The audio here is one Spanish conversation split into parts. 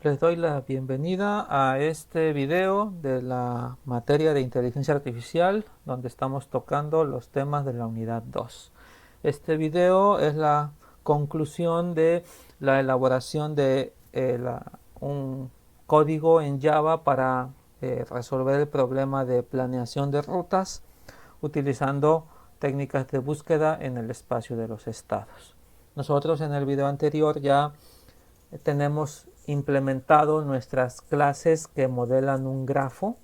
Les doy la bienvenida a este video de la materia de inteligencia artificial, donde estamos tocando los temas de la unidad 2. Este video es la conclusión de la elaboración de un código en Java para resolver el problema de planeación de rutas utilizando técnicas de búsqueda en el espacio de los estados. Nosotros en el video anterior ya tenemos implementado nuestras clases que modelan un grafo,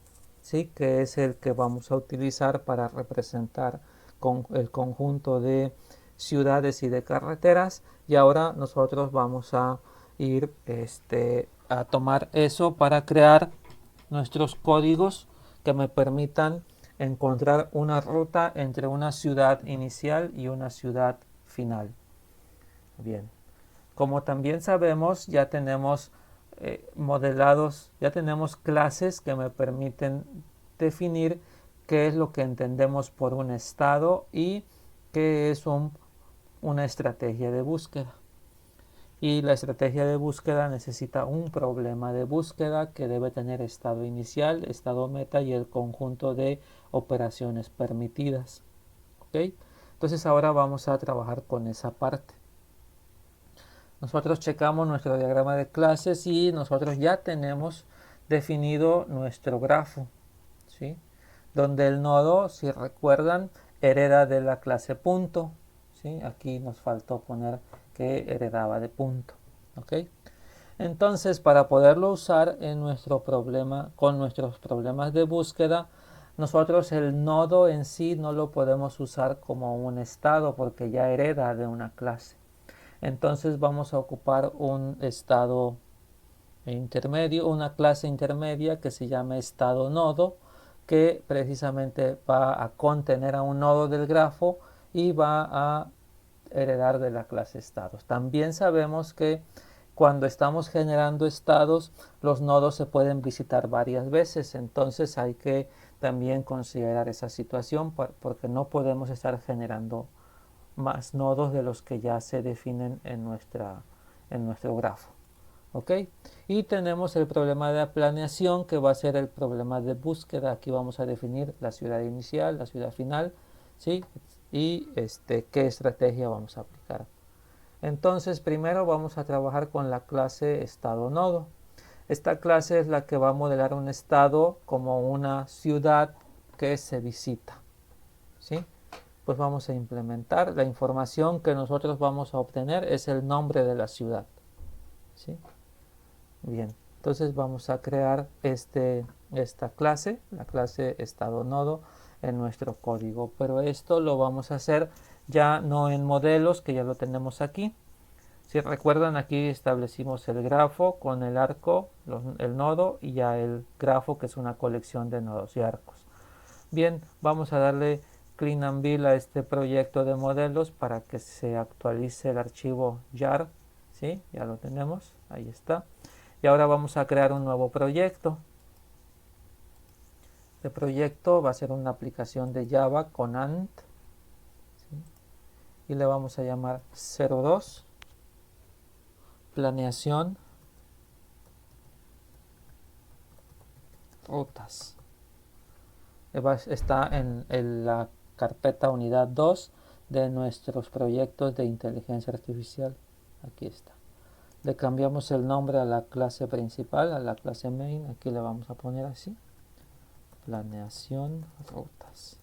¿sí? Que es el que vamos a utilizar para representar con el conjunto de ciudades y de carreteras. Y ahora nosotros vamos a ir a tomar eso para crear nuestros códigos que me permitan encontrar una ruta entre una ciudad inicial y una ciudad final. Bien. Como también sabemos, ya tenemos modelados, ya tenemos clases que me permiten definir qué es lo que entendemos por un estado y qué es una estrategia de búsqueda. Y la estrategia de búsqueda necesita un problema de búsqueda que debe tener estado inicial, estado meta y el conjunto de operaciones permitidas. ¿Ok? Entonces ahora vamos a trabajar con esa parte. Nosotros checamos nuestro diagrama de clases y nosotros ya tenemos definido nuestro grafo, ¿sí? Donde el nodo, si recuerdan, hereda de la clase punto, ¿sí? Aquí nos faltó poner que heredaba de punto, ¿ok? Entonces, para poderlo usar en nuestro problema, con nuestros problemas de búsqueda, nosotros el nodo en sí no lo podemos usar como un estado porque ya hereda de una clase. Entonces vamos a ocupar un estado intermedio, una clase intermedia que se llama estado nodo, que precisamente va a contener a un nodo del grafo y va a heredar de la clase estados. También sabemos que cuando estamos generando estados, los nodos se pueden visitar varias veces, entonces hay que también considerar esa situación porque no podemos estar generando más nodos de los que ya se definen en nuestro grafo. ¿Ok? Y tenemos el problema de la planeación, que va a ser el problema de búsqueda. Aquí vamos a definir la ciudad inicial, la ciudad final, ¿sí? Y qué estrategia vamos a aplicar. Entonces, primero vamos a trabajar con la clase estado nodo. Esta clase es la que va a modelar un estado como una ciudad que se visita, ¿sí? Pues vamos a implementar. La información que nosotros vamos a obtener es el nombre de la ciudad, ¿sí? Bien, entonces vamos a crear esta clase, la clase estado nodo, en nuestro código. Pero esto lo vamos a hacer ya no en modelos, que ya lo tenemos aquí. Si recuerdan, aquí establecimos el grafo con el arco, el nodo, y ya el grafo, que es una colección de nodos y arcos. Bien, vamos a darle clean and build a este proyecto de modelos para que se actualice el archivo jar. ¿Sí? Ya lo tenemos, ahí está. Y ahora vamos a crear un nuevo proyecto. Este proyecto va a ser una aplicación de Java con Ant, ¿sí? Y le vamos a llamar 02 planeación rutas. Está en la carpeta unidad 2 de nuestros proyectos de inteligencia artificial. Aquí está. Le cambiamos el nombre a la clase principal, a la clase main. Aquí le vamos a poner así: planeación rutas.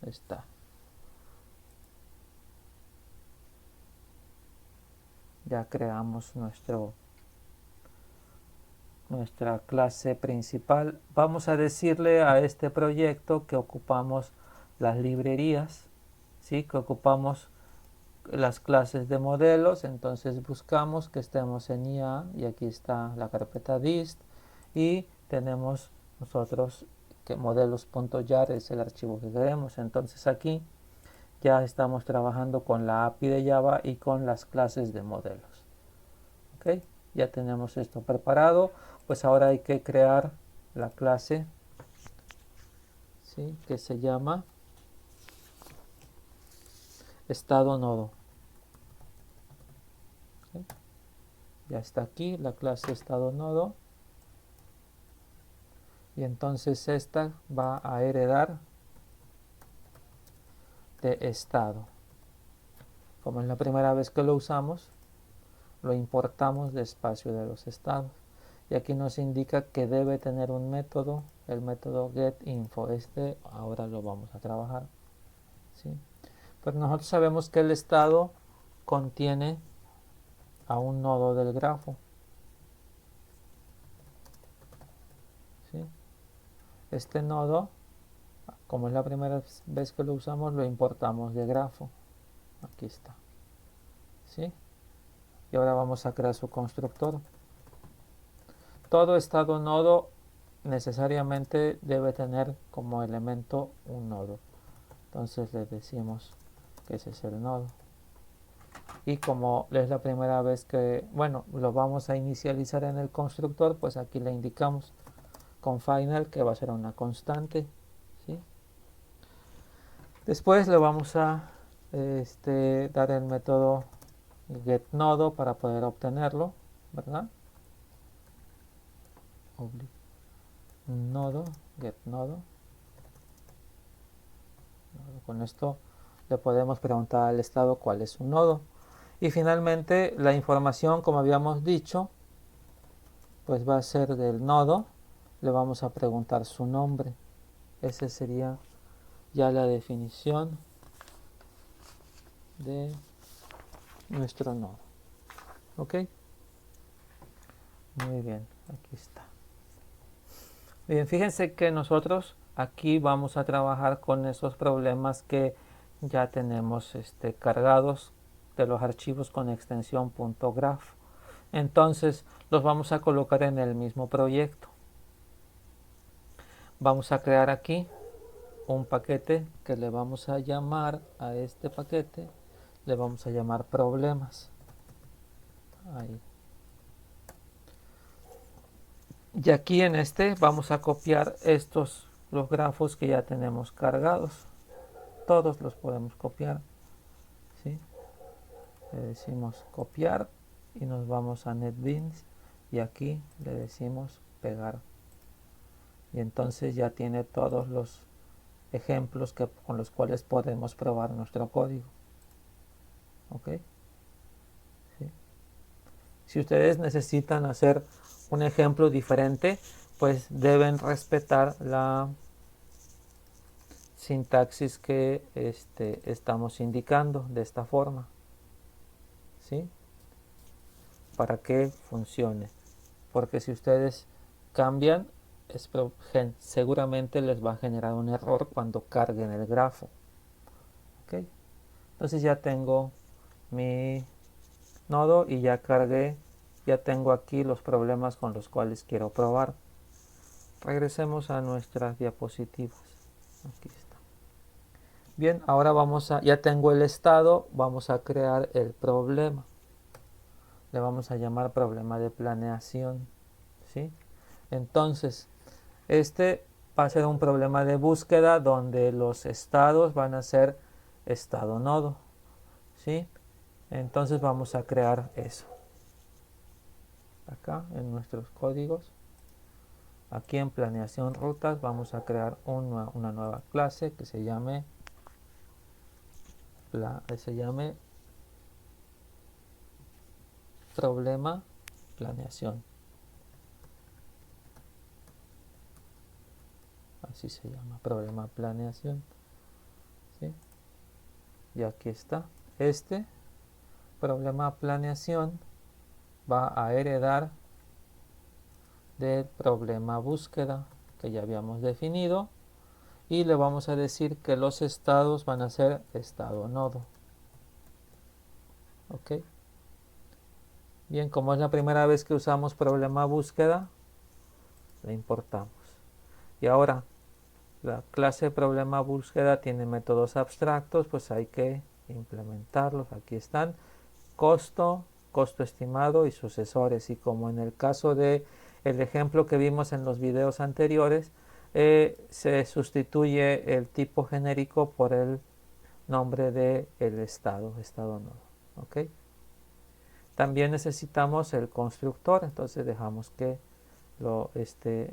Está. Ya creamos nuestra clase principal. Vamos a decirle a este proyecto que ocupamos las librerías, ¿sí? Que ocupamos las clases de modelos. Entonces buscamos que estemos en IA y aquí está la carpeta dist y tenemos nosotros que modelos.jar es el archivo que queremos. Entonces aquí ya estamos trabajando con la API de Java y con las clases de modelos. ¿Ok? Ya tenemos esto preparado. Pues ahora hay que crear la clase, ¿sí? Que se llama estado nodo. ¿Sí? ya está aquí la clase estado nodo, y entonces esta va a heredar de estado. Como es la primera vez que lo usamos, lo importamos de espacio de los estados, y aquí nos indica que debe tener un método, el método getInfo. Este ahora lo vamos a trabajar, ¿sí? Pero nosotros sabemos que el estado contiene a un nodo del grafo, ¿sí? Este nodo, como es la primera vez que lo usamos, lo importamos de grafo. Aquí está, ¿sí? Y ahora vamos a crear su constructor. Todo estado nodo necesariamente debe tener como elemento un nodo. Entonces le decimos que ese es el nodo. Y como es la primera vez que, bueno, lo vamos a inicializar en el constructor, pues aquí le indicamos con final que va a ser una constante, ¿sí? Después le vamos a dar el método getNodo para poder obtenerlo, ¿verdad? Nodo, getNodo. Con esto le podemos preguntar al estado cuál es un nodo. Y finalmente la información, como habíamos dicho, pues va a ser del nodo. Le vamos a preguntar su nombre. Esa sería ya la definición de nuestro nodo. ¿Ok? Muy bien, aquí está. Bien, fíjense que nosotros aquí vamos a trabajar con esos problemas que ya tenemos cargados de los archivos con extensión .graph. Entonces los vamos a colocar en el mismo proyecto. Vamos a crear aquí un paquete que le vamos a llamar a este paquete, le vamos a llamar problemas. Ahí. Y aquí en este vamos a copiar los grafos que ya tenemos cargados. Todos los podemos copiar, ¿sí? Le decimos copiar y nos vamos a NetBeans y aquí le decimos pegar. Y entonces ya tiene todos los ejemplos con los cuales podemos probar nuestro código. ¿Ok? ¿Sí? Si ustedes necesitan hacer un ejemplo diferente, pues deben respetar la sintaxis que estamos indicando de esta forma, ¿sí? Para que funcione. Porque si ustedes cambian, seguramente les va a generar un error cuando carguen el grafo. ¿Ok? Entonces ya tengo mi nodo y ya cargué, ya tengo aquí los problemas con los cuales quiero probar. Regresemos a nuestras diapositivas. Aquí está. Bien, ahora ya tengo el estado, vamos a crear el problema. Le vamos a llamar problema de planeación, ¿sí? Entonces, este va a ser un problema de búsqueda donde los estados van a ser estado nodo, ¿sí? Entonces vamos a crear eso. Acá en nuestros códigos, aquí en planeación rutas, vamos a crear una nueva clase que se llame problema planeación. Así se llama, problema planeación, ¿sí? Y aquí está. Este problema planeación va a heredar del problema búsqueda que ya habíamos definido y le vamos a decir que los estados van a ser estado nodo. ¿Ok? Bien, como es la primera vez que usamos problema búsqueda, le importamos. Y ahora, la clase problema búsqueda tiene métodos abstractos, pues hay que implementarlos. Aquí están: costo, costo estimado y sucesores. Y como en el caso de el ejemplo que vimos en los videos anteriores, se sustituye el tipo genérico por el nombre del estado nodo. ¿Ok? también necesitamos el constructor, entonces dejamos que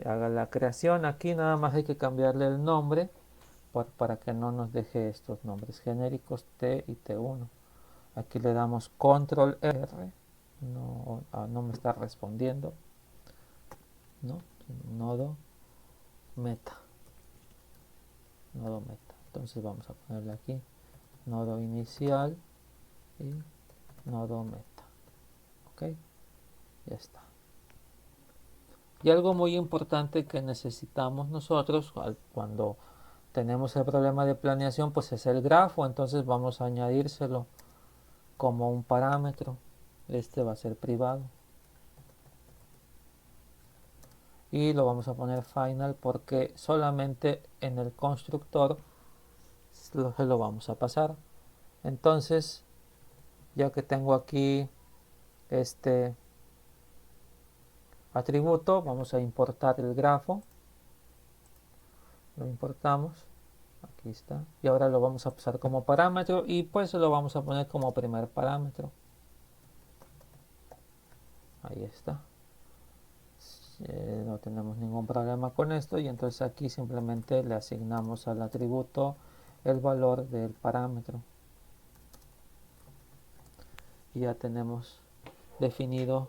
haga la creación. Aquí nada más hay que cambiarle el nombre para que no nos deje estos nombres genéricos T y T1. Aquí le damos control R, no me está respondiendo, ¿no? Nodo meta, entonces vamos a ponerle aquí nodo inicial y nodo meta. Ok, ya está. Y algo muy importante que necesitamos nosotros cuando tenemos el problema de planeación, pues es el grafo. Entonces vamos a añadírselo como un parámetro. Este va a ser privado y lo vamos a poner final porque solamente en el constructor se lo vamos a pasar. Entonces, ya que tengo aquí este atributo, vamos a importar el grafo, lo importamos, aquí está, y ahora lo vamos a pasar como parámetro y pues lo vamos a poner como primer parámetro. Ahí está. No tenemos ningún problema con esto y entonces aquí simplemente le asignamos al atributo el valor del parámetro y ya tenemos definido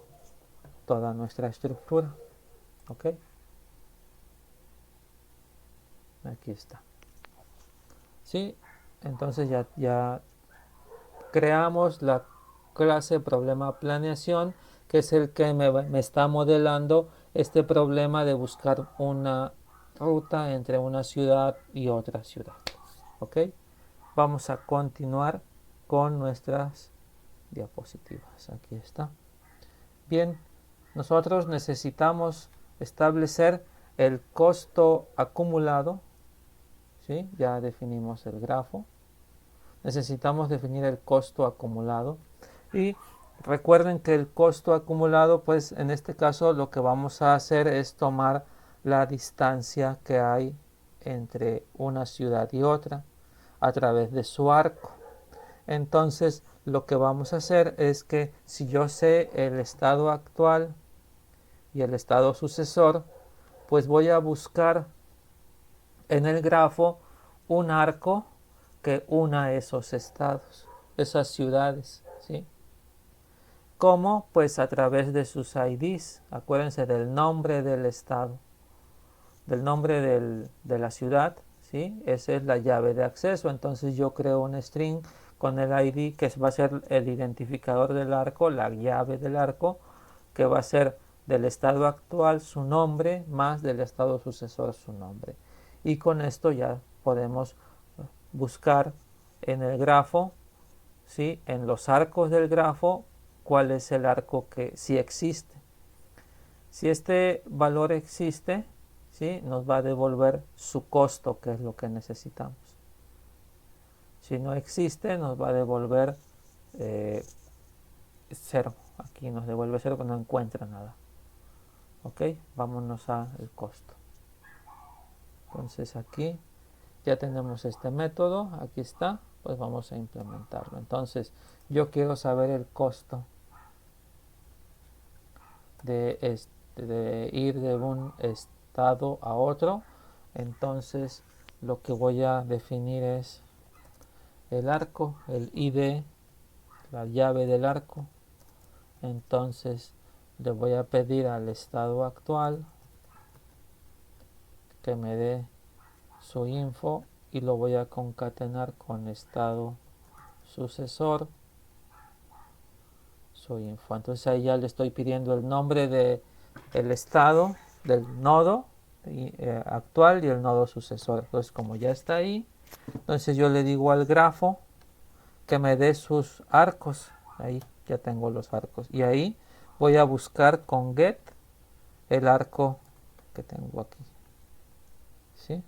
toda nuestra estructura. Ok, aquí está. Sí, entonces ya creamos la clase problema planeación, que es el que me está modelando este problema de buscar una ruta entre una ciudad y otra ciudad. Ok, vamos a continuar con nuestras diapositivas. Aquí está. Bien, nosotros necesitamos establecer el costo acumulado. ¿Sí? Ya definimos el grafo. Necesitamos definir el costo acumulado y recuerden que el costo acumulado, pues en este caso lo que vamos a hacer es tomar la distancia que hay entre una ciudad y otra a través de su arco. Entonces lo que vamos a hacer es que si yo sé el estado actual y el estado sucesor, pues voy a buscar en el grafo un arco que una esos estados, esas ciudades, ¿sí? ¿Cómo? Pues a través de sus IDs. Acuérdense del nombre del estado, del nombre de la ciudad, ¿sí? Esa es la llave de acceso. Entonces yo creo un string con el ID que va a ser el identificador del arco, la llave del arco, que va a ser del estado actual su nombre más del estado sucesor su nombre. Y con esto ya podemos buscar en el grafo, ¿sí? En los arcos del grafo, cuál es el arco que sí existe. Si este valor existe, ¿sí? Nos va a devolver su costo, que es lo que necesitamos. Si no existe, nos va a devolver 0. Aquí nos devuelve 0, pero no encuentra nada. Ok, vámonos al costo. Entonces aquí ya tenemos este método, aquí está, pues vamos a implementarlo. Entonces yo quiero saber el costo de ir de un estado a otro. Entonces lo que voy a definir es el arco, el ID, la llave del arco. Entonces le voy a pedir al estado actual que me dé su info y lo voy a concatenar con estado sucesor, su info. Entonces ahí ya le estoy pidiendo el nombre del estado del nodo actual y el nodo sucesor. Entonces como ya está ahí, entonces yo le digo al grafo que me dé sus arcos. Ahí ya tengo los arcos y ahí voy a buscar con get el arco que tengo aquí. ¿Sí?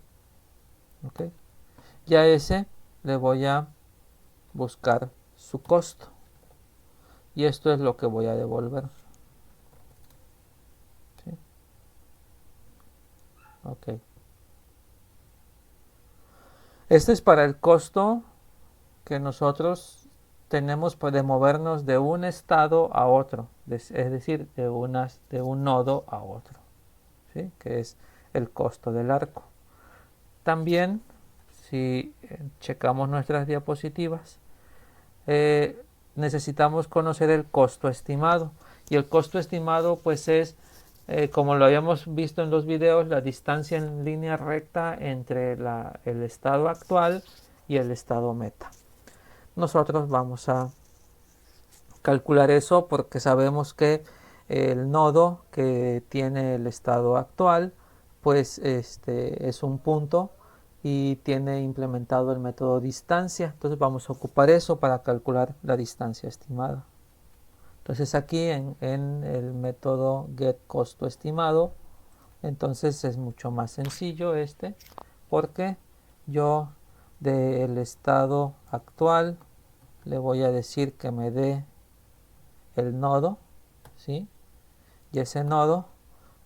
Ok. Ya ese le voy a buscar su costo y esto es lo que voy a devolver. ¿Sí? Ok. Este es para el costo que nosotros tenemos de movernos de un estado a otro, es decir, de un nodo a otro, ¿sí? Que es el costo del arco. También, si checamos nuestras diapositivas, necesitamos conocer el costo estimado. Y el costo estimado pues es, como lo habíamos visto en los videos, la distancia en línea recta entre el estado actual y el estado meta. Nosotros vamos a calcular eso porque sabemos que el nodo que tiene el estado actual pues es un punto y tiene implementado el método distancia. Entonces vamos a ocupar eso para calcular la distancia estimada. Entonces aquí en el método getCostoEstimado, entonces es mucho más sencillo porque yo del estado actual le voy a decir que me dé el nodo, ¿sí? Y ese nodo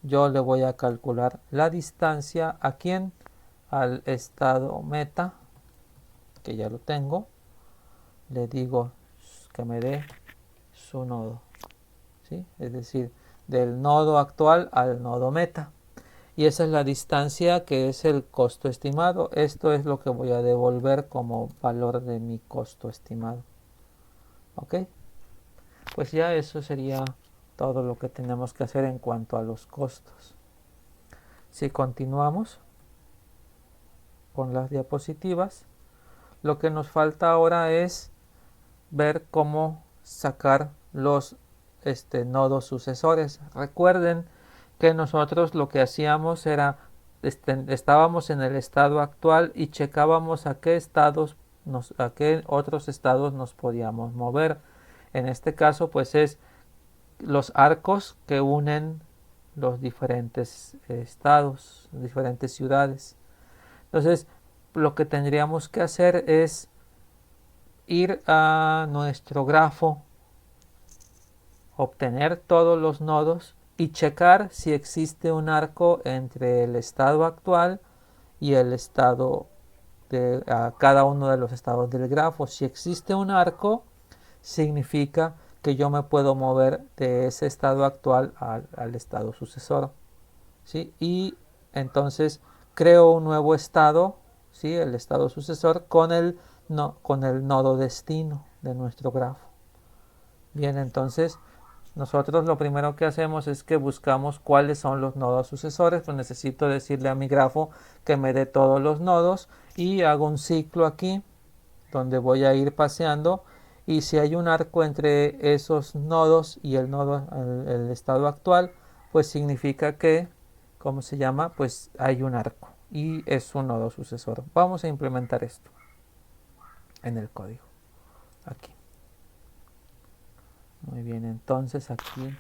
yo le voy a calcular la distancia a quién, al estado meta, que ya lo tengo, le digo que me dé su nodo, ¿sí? Es decir, del nodo actual al nodo meta. Y esa es la distancia que es el costo estimado. Esto es lo que voy a devolver como valor de mi costo estimado. ¿Ok? Pues ya eso sería todo lo que tenemos que hacer en cuanto a los costos. Si continuamos con las diapositivas, lo que nos falta ahora es ver cómo sacar los nodos sucesores. Recuerden que nosotros lo que hacíamos era estábamos en el estado actual y checábamos a qué otros estados nos podíamos mover. En este caso pues es los arcos que unen los diferentes estados, diferentes ciudades. Entonces lo que tendríamos que hacer es ir a nuestro grafo, obtener todos los nodos y checar si existe un arco entre el estado actual y el estado de cada uno de los estados del grafo. Si existe un arco, significa que yo me puedo mover de ese estado actual al estado sucesor, ¿sí? Y entonces creo un nuevo estado, ¿sí? El estado sucesor con el nodo destino de nuestro grafo. Bien, entonces nosotros lo primero que hacemos es que buscamos cuáles son los nodos sucesores. Pues necesito decirle a mi grafo que me dé todos los nodos y hago un ciclo aquí donde voy a ir paseando, y si hay un arco entre esos nodos y el estado actual, pues significa que, ¿cómo se llama? Pues hay un arco y es un nodo sucesor. Vamos a implementar esto en el código aquí. Muy bien, entonces aquí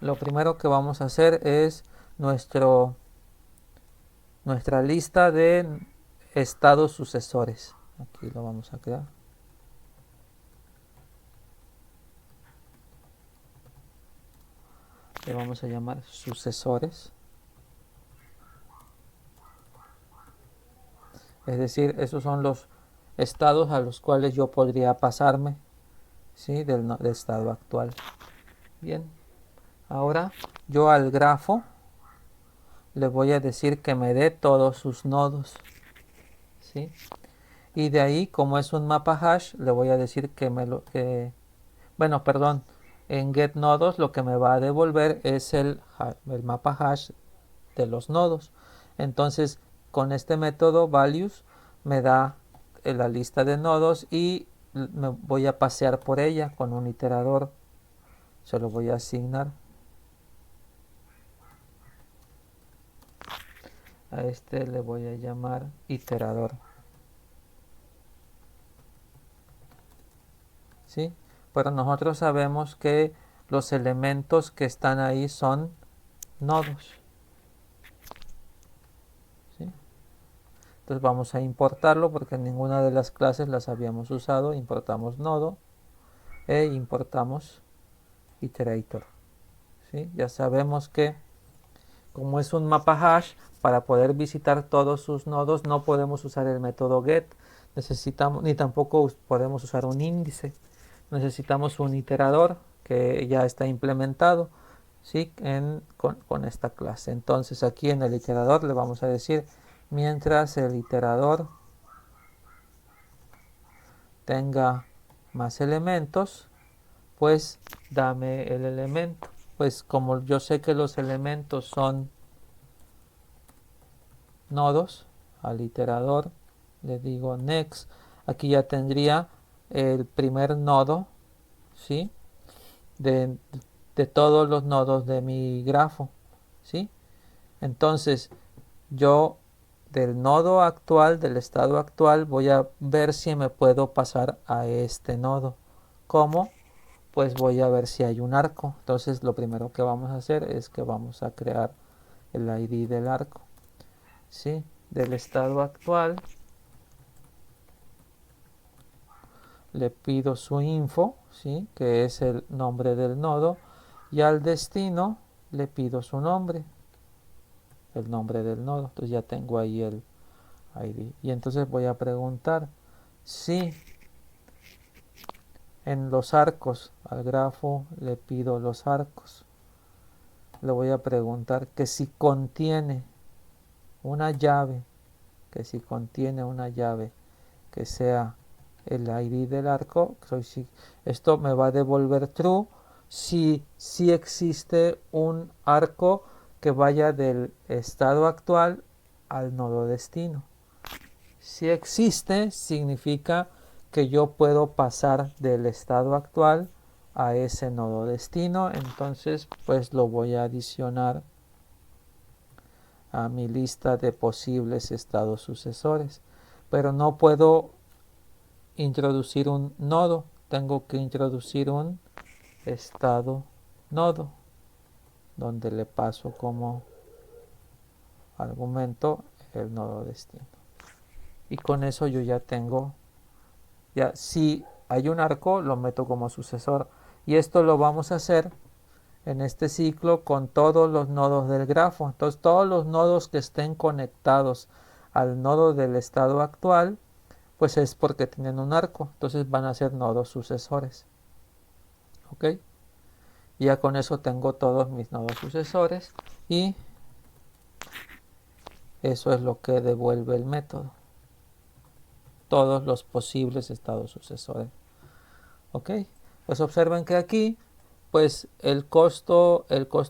lo primero que vamos a hacer es nuestra lista de estados sucesores. Aquí lo vamos a crear. Le vamos a llamar sucesores. Es decir, esos son los estados a los cuales yo podría pasarme, ¿sí? del estado actual. Bien, ahora yo al grafo le voy a decir que me dé todos sus nodos, ¿sí? Y de ahí, como es un mapa hash, le voy a decir en getNodos lo que me va a devolver es el mapa hash de los nodos. Entonces con este método values me da la lista de nodos y me voy a pasear por ella con un iterador. Se lo voy a asignar a le voy a llamar iterador, ¿sí? Pero nosotros sabemos que los elementos que están ahí son nodos, ¿sí? Entonces vamos a importarlo porque en ninguna de las clases las habíamos usado. Importamos nodo e importamos iterator, ¿sí? Ya sabemos que como es un mapa hash, para poder visitar todos sus nodos no podemos usar el método get. necesitamos, ni tampoco podemos usar un índice. Necesitamos un iterador que ya está implementado, ¿sí? Con esta clase. Entonces aquí en el iterador le vamos a decir, mientras el iterador tenga más elementos, pues dame el elemento. Pues como yo sé que los elementos son nodos, al iterador le digo next. Aquí ya tendría el primer nodo, ¿sí? de, de todos los nodos de mi grafo, ¿sí? Entonces yo del nodo actual, del estado actual, voy a ver si me puedo pasar a este nodo. ¿Cómo? Pues voy a ver si hay un arco. Entonces lo primero que vamos a hacer es que vamos a crear el ID del arco, ¿sí? Del estado actual le pido su info, ¿sí? Que es el nombre del nodo, y al destino le pido su nombre, el nombre del nodo. Entonces ya tengo ahí el ID. Y entonces voy a preguntar si en los arcos, al grafo le pido los arcos. Le voy a preguntar que si contiene una llave, que sea el ID del arco. Esto me va a devolver true si existe un arco que vaya del estado actual al nodo destino. Si existe, significa que yo puedo pasar del estado actual a ese nodo destino. Entonces pues lo voy a adicionar a mi lista de posibles estados sucesores, pero no puedo introducir un nodo, tengo que introducir un estado nodo, donde le paso como argumento el nodo destino. Y con eso yo ya tengo, ya si hay un arco, lo meto como sucesor. Y esto lo vamos a hacer en este ciclo con todos los nodos del grafo. Entonces todos los nodos que estén conectados al nodo del estado actual, pues es porque tienen un arco. Entonces van a ser nodos sucesores. ¿Ok? Y ya con eso tengo todos mis nodos sucesores y eso es lo que devuelve el método. Todos los posibles estados sucesores. ¿Ok? Pues observen que aquí pues el costo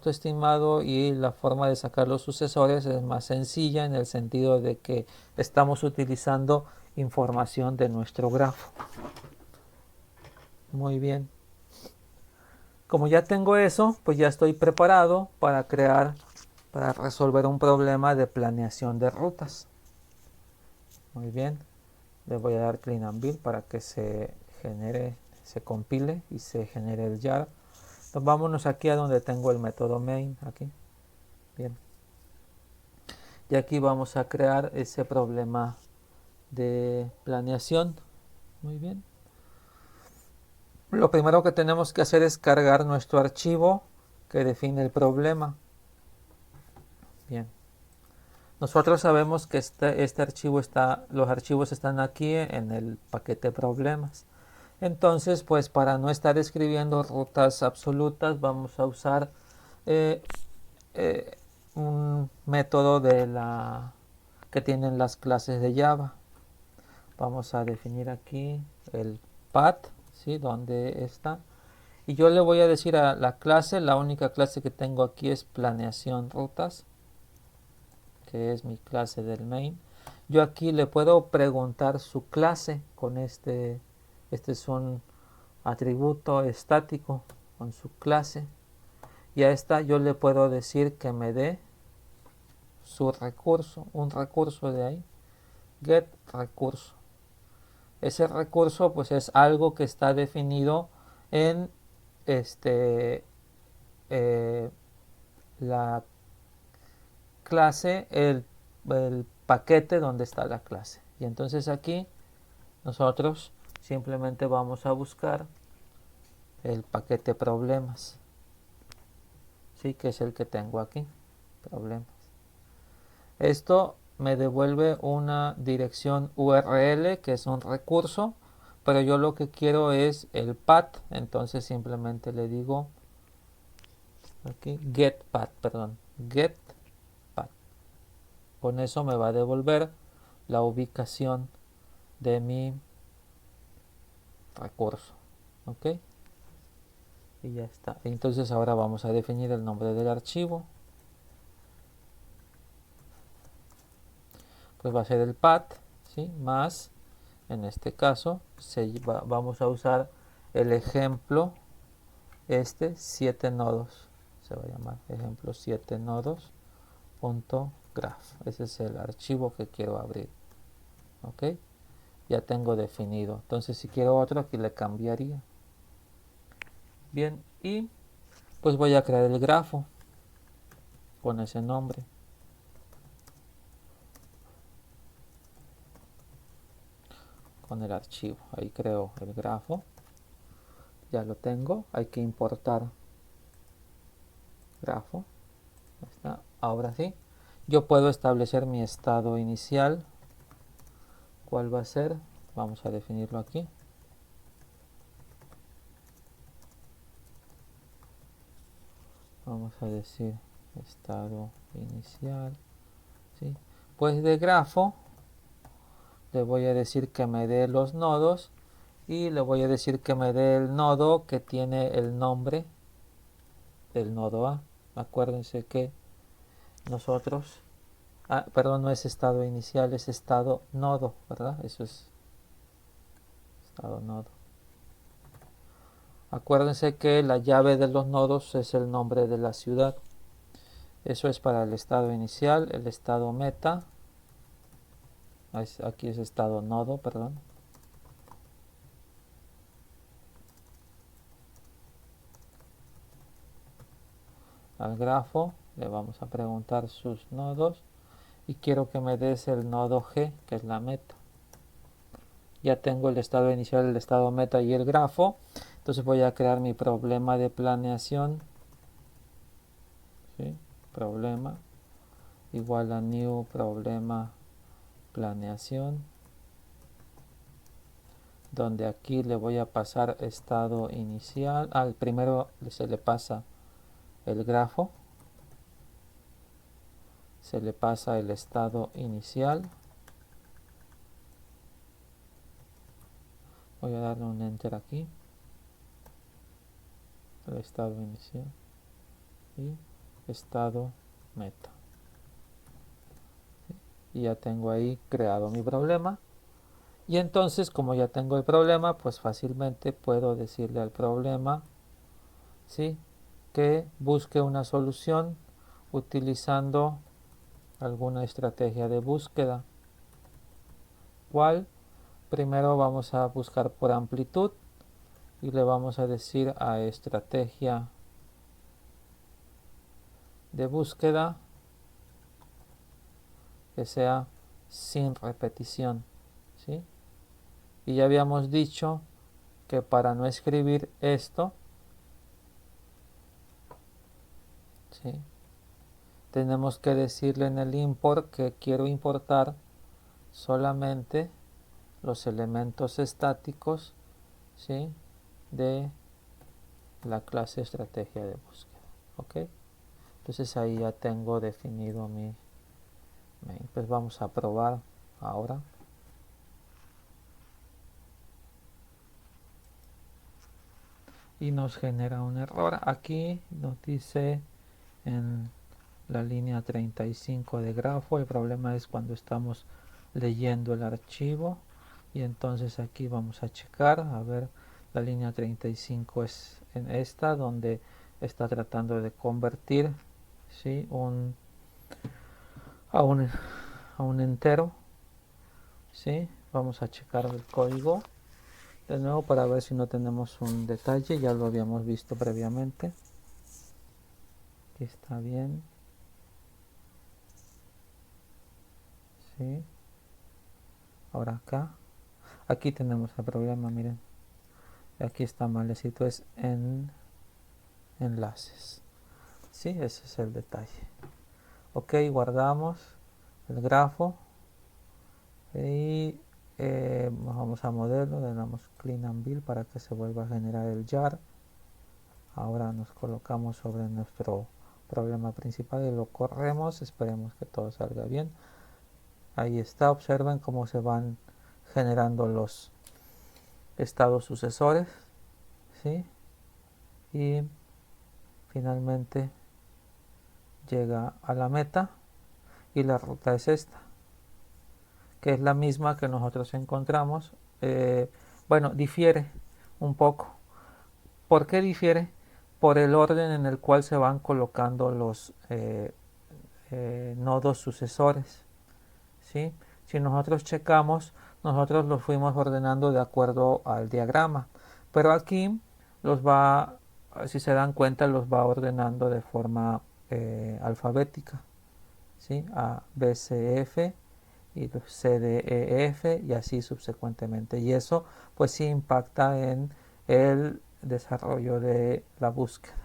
estimado y la forma de sacar los sucesores es más sencilla en el sentido de que estamos utilizando información de nuestro grafo. Muy bien. Como ya tengo eso, pues ya estoy preparado para resolver un problema de planeación de rutas. Muy bien. Le voy a dar clean and build para que se compile y se genere el jar. Entonces vámonos aquí a donde tengo el método main, aquí. Bien. Y aquí vamos a crear ese problema de planeación. Muy bien. Lo primero que tenemos que hacer es cargar nuestro archivo que define el problema. Bien. Nosotros sabemos que los archivos están aquí en el paquete problemas. Entonces, pues para no estar escribiendo rutas absolutas, vamos a usar un método que tienen las clases de Java. Vamos a definir aquí el path, ¿sí? Donde está. Y yo le voy a decir a la clase, la única clase que tengo aquí es planeación rutas, que es mi clase del main. Yo aquí le puedo preguntar su clase con este es un atributo estático con su clase. Y a esta yo le puedo decir que me dé su recurso, un recurso de ahí, get recurso. Ese recurso pues es algo que está definido en la clase, el paquete donde está la clase. Y entonces aquí nosotros simplemente vamos a buscar el paquete problemas, ¿sí? Que es el que tengo aquí, problemas. Esto me devuelve una dirección URL que es un recurso, pero yo lo que quiero es el path, entonces simplemente le digo aquí get path, perdón, get path. Con eso me va a devolver la ubicación de mi recurso, ok, y ya está. Entonces ahora vamos a definir el nombre del archivo, pues va a ser el path, ¿sí? Más, en este caso vamos a usar el ejemplo 7 nodos, se va a llamar ejemplo 7 nodos punto graph. Ese es el archivo que quiero abrir, ok, ya tengo definido. Entonces si quiero otro, aquí le cambiaría. Bien, y pues voy a crear el grafo con ese nombre. Con el archivo, ahí creo el grafo, ya lo tengo. Hay que importar grafo. Ahí está. Ahora sí, yo puedo establecer mi estado inicial. ¿Cuál va a ser? Vamos a definirlo aquí. Vamos a decir estado inicial, ¿sí? Pues de grafo le voy a decir que me dé los nodos y le voy a decir que me dé el nodo que tiene el nombre del nodo A. Acuérdense que nosotros, perdón, no es estado inicial, es estado nodo, ¿verdad? Eso es estado nodo. Acuérdense que la llave de los nodos es el nombre de la ciudad. Eso es para el estado inicial. El estado meta, aquí es estado nodo, perdón. Al grafo le vamos a preguntar sus nodos y quiero que me des el nodo G, que es la meta. Ya tengo el estado inicial, el estado meta y el grafo. Entonces voy a crear mi problema de planeación, ¿sí? Problema igual a new problema planeación, donde aquí le voy a pasar estado inicial. Al primero se le pasa el grafo, se le pasa el estado inicial. Voy a darle un enter aquí, el estado inicial y estado meta. Y ya tengo ahí creado mi problema. Y entonces, como ya tengo el problema, pues fácilmente puedo decirle al problema, ¿sí?, que busque una solución utilizando alguna estrategia de búsqueda. ¿Cuál? Primero vamos a buscar por amplitud y le vamos a decir a estrategia de búsqueda que sea sin repetición, ¿sí? Y ya habíamos dicho que para no escribir esto, ¿sí?, tenemos que decirle en el import que quiero importar solamente los elementos estáticos, ¿sí?, de la clase estrategia de búsqueda, ¿ok? Entonces ahí ya tengo definido mi main. Pues vamos a probar ahora. Y nos genera un error. Aquí nos dice en la línea 35 de grafo, el problema es cuando estamos leyendo el archivo. Y entonces aquí vamos a checar, a ver, la línea 35 es en esta, donde está tratando de convertir, ¿sí?, a un entero, ¿sí? Vamos a checar el código de nuevo para ver si no tenemos un detalle. Ya lo habíamos visto previamente. Aquí está bien, ¿sí? Ahora acá, aquí tenemos el problema, miren. Aquí está malecito, es en enlaces, ¿sí? Ese es el detalle. Ok, guardamos el grafo y vamos a modelo, le damos clean and build para que se vuelva a generar el jar. Ahora nos colocamos sobre nuestro problema principal y lo corremos, esperemos que todo salga bien. Ahí está, observen cómo se van generando los estados sucesores, ¿sí? Y finalmente llega a la meta y la ruta es esta, que es la misma que nosotros encontramos. Bueno, difiere un poco. ¿Por qué difiere? Por el orden en el cual se van colocando los nodos sucesores, ¿sí? Si nosotros checamos, nosotros los fuimos ordenando de acuerdo al diagrama, pero aquí los va, si se dan cuenta, los va ordenando de forma alfabética, ¿sí? A, B, C, F y C, D, E, F y así subsecuentemente, y eso pues sí impacta en el desarrollo de la búsqueda.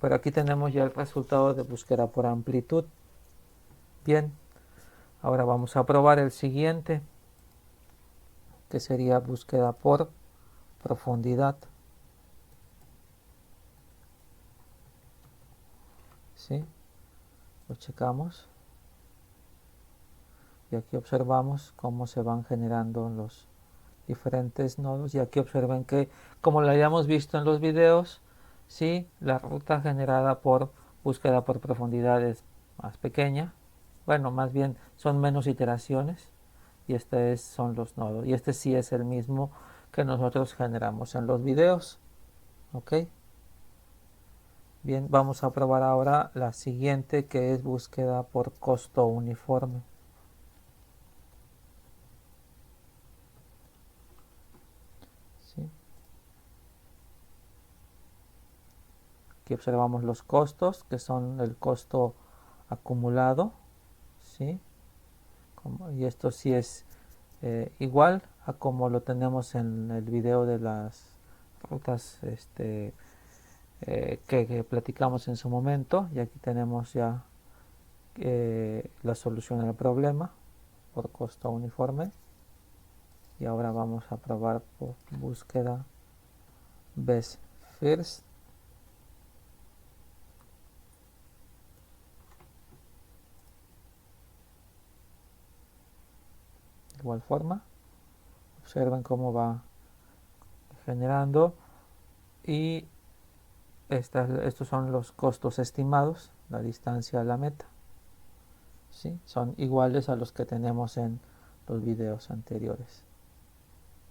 Pero aquí tenemos ya el resultado de búsqueda por amplitud. Bien, ahora vamos a probar el siguiente, que sería búsqueda por profundidad. ¿Sí? Lo checamos. Y aquí observamos cómo se van generando los diferentes nodos. Y aquí observen que, como lo habíamos visto en los videos, ¿sí? La ruta generada por búsqueda por profundidad es más pequeña. Bueno, más bien son menos iteraciones. Y son los nodos. Y este sí es el mismo que nosotros generamos en los videos. ¿Ok? Bien, vamos a probar ahora la siguiente, que es búsqueda por costo uniforme. ¿Sí? Aquí observamos los costos, que son el costo acumulado, ¿sí? Y esto sí es igual a como lo tenemos en el video de las rutas que platicamos en su momento. Y aquí tenemos ya la solución al problema por costo uniforme. Y ahora vamos a probar por búsqueda best first. De igual forma, observen cómo va generando, y estos son los costos estimados, la distancia a la meta, ¿sí? Son iguales a los que tenemos en los videos anteriores.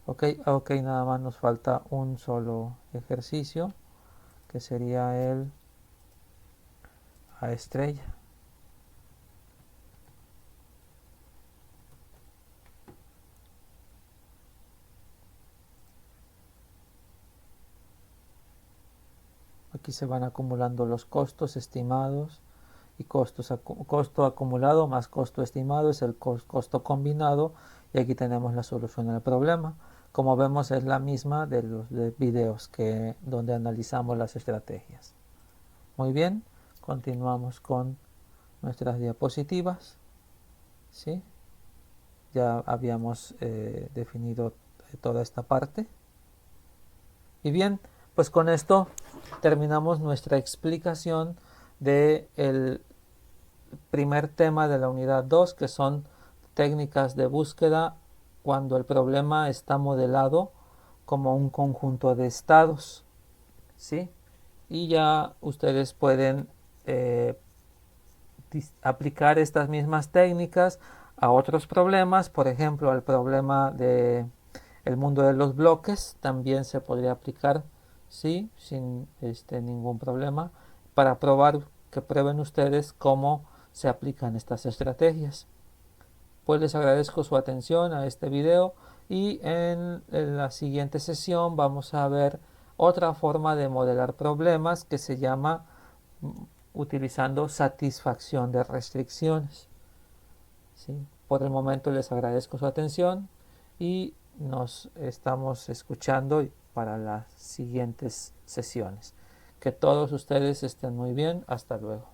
Ok, nada más nos falta un solo ejercicio, que sería el a estrella. Aquí se van acumulando los costos estimados y costo acumulado más costo estimado es el costo combinado, y aquí tenemos la solución al problema. Como vemos, es la misma de los videos donde analizamos las estrategias. Muy bien, continuamos con nuestras diapositivas, ¿sí? Ya habíamos definido toda esta parte. Y bien, pues con esto terminamos nuestra explicación del primer tema de la unidad 2, que son técnicas de búsqueda cuando el problema está modelado como un conjunto de estados, ¿sí? Y ya ustedes pueden aplicar estas mismas técnicas a otros problemas, por ejemplo, al problema de el mundo de los bloques también se podría aplicar, sí, sin ningún problema, para probar que prueben ustedes cómo se aplican estas estrategias. Pues les agradezco su atención a este video, y en la siguiente sesión vamos a ver otra forma de modelar problemas que se llama utilizando satisfacción de restricciones. ¿Sí? Por el momento les agradezco su atención y nos estamos escuchando para las siguientes sesiones. Que todos ustedes estén muy bien. Hasta luego.